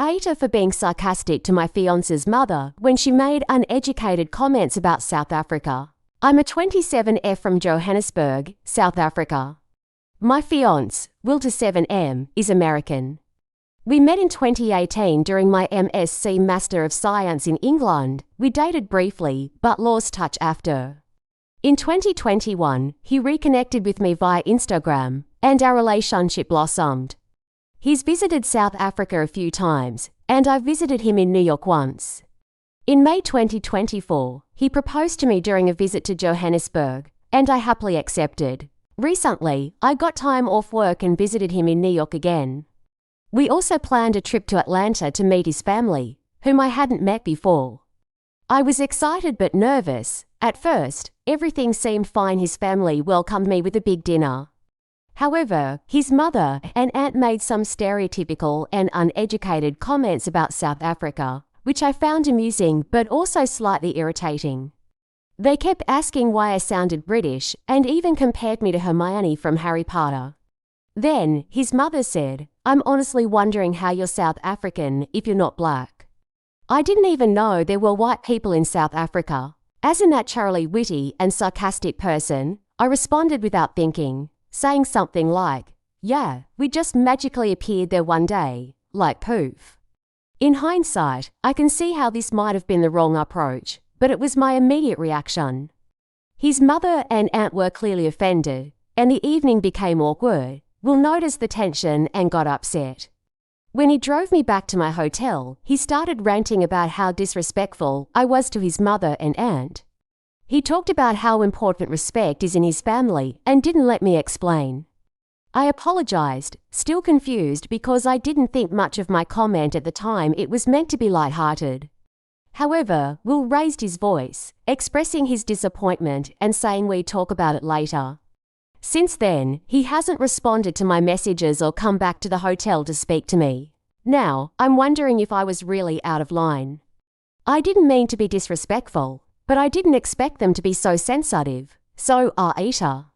AITA for being sarcastic to my fiancé's mother when she made uneducated comments about South Africa. I'm a 27F from Johannesburg, South Africa. My fiancé, Wilter 7M, is American. We met in 2018 during my MSc Master of Science in England. We dated briefly, but lost touch after. In 2021, he reconnected with me via Instagram, and our relationship blossomed. He's visited South Africa a few times, and I visited him in New York once. In May 2024, he proposed to me during a visit to Johannesburg, and I happily accepted. Recently, I got time off work and visited him in New York again. We also planned a trip to Atlanta to meet his family, whom I hadn't met before. I was excited but nervous. At first, everything seemed fine. His family welcomed me with a big dinner. However, his mother and aunt made some stereotypical and uneducated comments about South Africa, which I found amusing but also slightly irritating. They kept asking why I sounded British and even compared me to Hermione from Harry Potter. Then, his mother said, "I'm honestly wondering how you're South African if you're not black." I didn't even know there were white people in South Africa. As a naturally witty and sarcastic person, I responded without thinking, saying something like, "Yeah, we just magically appeared there one day, like poof." In hindsight, I can see how this might have been the wrong approach, but it was my immediate reaction. His mother and aunt were clearly offended, and the evening became awkward. Will noticed the tension and got upset. When he drove me back to my hotel, he started ranting about how disrespectful I was to his mother and aunt. He talked about how important respect is in his family and didn't let me explain. I apologized, still confused because I didn't think much of my comment at the time. It was meant to be light-hearted. However, Will raised his voice, expressing his disappointment and saying we'd talk about it later. Since then, he hasn't responded to my messages or come back to the hotel to speak to me. Now, I'm wondering if I was really out of line. I didn't mean to be disrespectful, but I didn't expect them to be so sensitive. So, AITA.